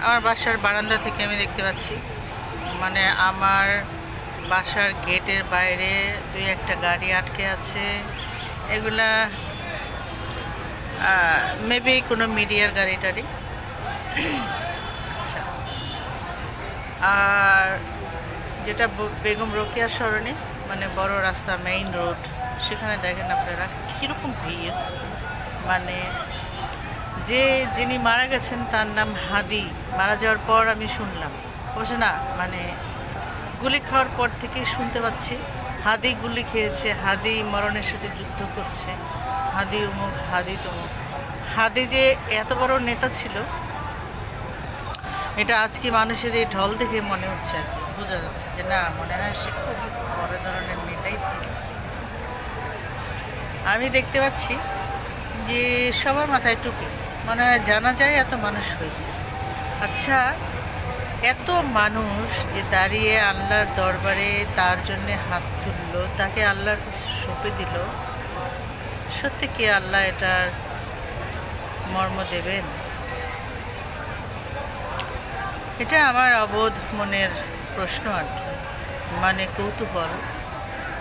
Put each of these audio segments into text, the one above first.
আমার বাসার বারান্দা থেকে আমি দেখতে পাচ্ছি, মানে আমার বাসার গেটের বাইরে দুই একটা গাড়ি আটকে আছে। এগুলা মেবি কোনো মিডিয়ার গাড়ি টাড়ি। আচ্ছা, আর যেটা বেগম রোকেয়া সরণি, মানে বড় রাস্তা, মেইন রোড, সেখানে দেখেন আপনারা কীরকম ভিড়। মানে যিনি মারা গেছেন তার নাম হাদি। মারা যাওয়ার পর আমি শুনলাম, অবশ্য না, মানে গুলি খাওয়ার পর থেকেই শুনতে পাচ্ছি হাদি গুলি খেয়েছে, হাদি মরণের সাথে যুদ্ধ করছে, হাদি অমুক, হাদি তমুক। হাদি যে এত বড় নেতা ছিল, এটা আজকে মানুষের এই ঢল দেখে মনে হচ্ছে আর কি, বোঝা যাচ্ছে যে না, মনে হয় সে খুব বড় ধরনের নেতাই ছিল। আমি দেখতে পাচ্ছি যে সবার মাথায় টুপি, মনে হয় জানা যায় এত মানুষ হয়েছে। আচ্ছা, এত মানুষ যে দাঁড়িয়ে আল্লাহর দরবারে তার জন্যে হাত তুলল, তাকে আল্লাহর কাছে সঁপে দিল, সত্যি কি আল্লাহ এটার মর্ম দেবেন? এটা আমার অবোধ মনের প্রশ্ন আর কি, মানে কৌতূহল।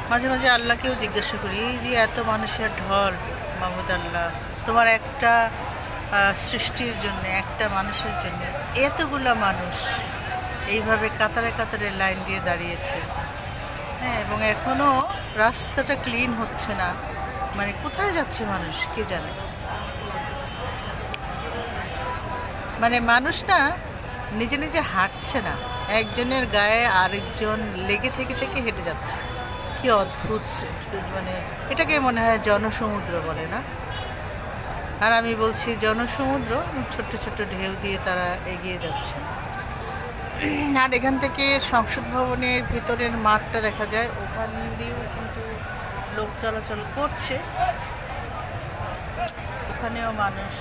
মাঝে মাঝে আল্লাহকেও জিজ্ঞাসা করি, এই যে এত মানুষের ঢল, মাহমুদ আল্লাহ, তোমার একটা সৃষ্টির জন্য, একটা মানুষের জন্য এতগুলা মানুষ এইভাবে কাতারে কাতারে লাইন দিয়ে দাঁড়িয়েছে, হ্যাঁ, এবং এখনও রাস্তাটা ক্লিন হচ্ছে না। মানে কোথায় যাচ্ছে মানুষ কে জানে। মানে মানুষ না নিজে নিজে হাঁটছে না, একজনের গায়ে আরেকজন লেগে থেকে থেকে হেঁটে যাচ্ছে। কি অদ্ভুত, মানে এটাকে মনে হয় জনসমুদ্র বলে না? আর আমি বলছি জনসমুদ্র, ছোট্ট ছোট্ট ঢেউ দিয়ে তারা এগিয়ে যাচ্ছে। আর এখান থেকে সংসদ ভবনের ভিতরের মাঠটা দেখা যায়, ওখান দিয়েও কিন্তু লোক চলাচল করছে, ওখানেও মানুষ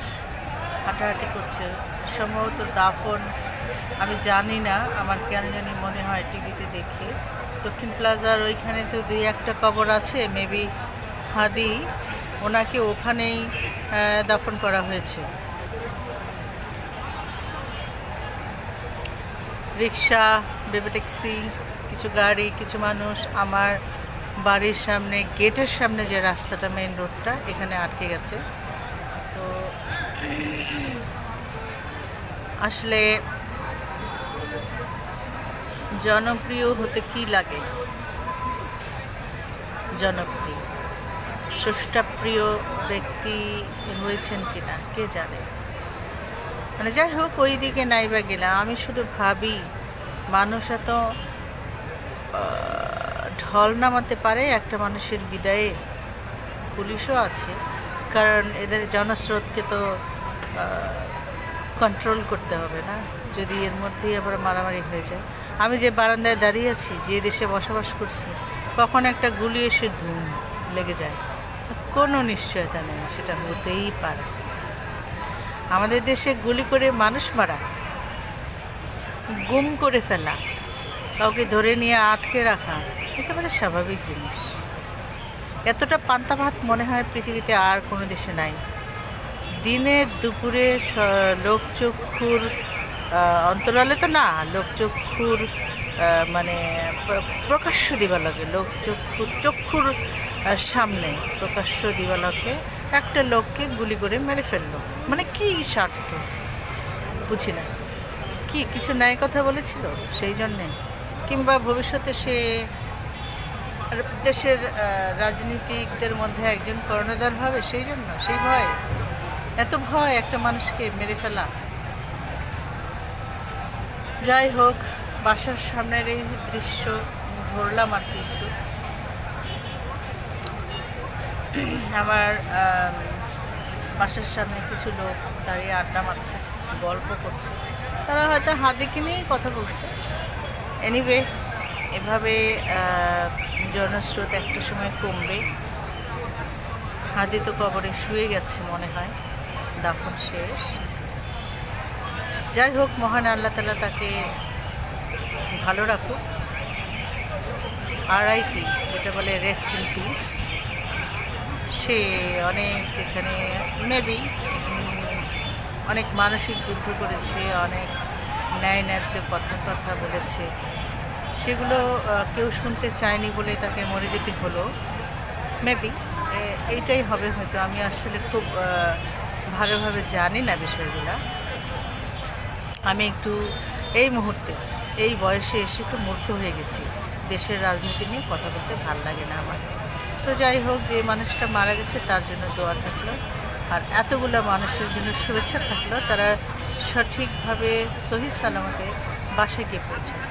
হাঁটাহাঁটি করছে। সম্ভবত দাফন, আমি জানি না, আমার কেন জানি মনে হয় টিভিতে দেখে দক্ষিণ প্লাজার ওইখানে তো দুই একটা কবর আছে, মেবি হাদি ওনাকে ওখানেই দাফন করা হয়েছে। রিক্সা, বেবি ট্যাক্সি, কিছু গাড়ি, কিছু মানুষ আমার বাড়ির সামনে, গেটের সামনে যে রাস্তাটা, মেইন রোডটা, এখানে আটকে গেছে। তো আসলে জনপ্রিয় হতে কি লাগে? জনপ্রিয়, স্রষ্টাপ্রিয় ব্যক্তি হয়েছেন কিনা কে জানে। মানে যাই হোক, ওই দিকে নাইবা গেলাম। আমি শুধু ভাবি, মানুষ এত ঢল নামাতে পারে একটা মানুষের বিদায়ে? পুলিশও আছে, কারণ এদের জনস্রোতকে তো কন্ট্রোল করতে হবে না, যদি এর মধ্যেই আবার মারামারি হয়ে যায়। আমি যে বারান্দায় দাঁড়িয়ে আছি, যে দেশে বসবাস করছি, কখন একটা গুলি এসে ধুম লেগে যায়, কোনো নিশ্চয়তা নেই, সেটা হতেই পারে। আমাদের দেশে গুলি করে মানুষ মারা, গুম করে ফেলা, কাউকে ধরে নিয়ে আটকে রাখা একেবারে স্বাভাবিক জিনিস। এতটা পান্তা ভাত মনে হয় পৃথিবীতে আর কোনো দেশে নাই। দিনে দুপুরে লোকচক্ষুর অন্তরালে তো না, লোকচক্ষুর মানে প্রকাশ্য দিবালকে, চক্ষুর সামনে প্রকাশ্য দিবালকে একটা লোককে গুলি করে মেরে ফেললো। মানে কি স্বার্থ বুঝি না। কি কিছু ন্যায় কথা বলেছিল সেই জন্যে, কিংবা ভবিষ্যতে সে দেশের রাজনীতিকদের মধ্যে একজন কর্ণধার হবে, সেই জন্য, সেই ভয়, এত ভয় একটা মানুষকে মেরে ফেলা। যাই হোক, বাসার সামনের এই দৃশ্য ধরলাম আর কি একটু। আমার বাসার সামনে কিছু লোক দাঁড়িয়ে আড্ডা মারছে, গল্প করছে, তারা হয়তো হাদিকে নিয়েই কথা বলছে। এনিওয়ে, এভাবে জনস্রোত একটা সময় কমবে। হাদি তো কবরে শুয়ে গেছে মনে হয়, দাফন শেষ। যাই হোক, মহান আল্লাহ তাআলা তাকে ভালো রাখুক। RIP, যেটা বলে রেস্ট ইন পিস। সে অনেক এখানে মেবি অনেক মানসিক যুদ্ধ করেছে, অনেক ন্যায় ন্যায্য কথার কথা বলেছে, সেগুলো কেউ শুনতে চায়নি বলে তাকে মরে যেতে হলো। মেবি এইটাই হবে হয়তো। আমি আসলে খুব ভালোভাবে জানি না বিষয়গুলো। আমি একটু এই মুহূর্তে এই বয়সে এসে একটু মূর্খ হয়ে গেছি। দেশের রাজনীতি নিয়ে কথা বলতে ভাল লাগে না আমার। তো যাই হোক, যে মানুষটা মারা গেছে তার জন্য দোয়া থাকলো, আর এতগুলো মানুষের জন্য শুভেচ্ছা থাকলো, তারা সঠিকভাবে সহি সালামতে বাসায় গিয়ে পৌঁছায়।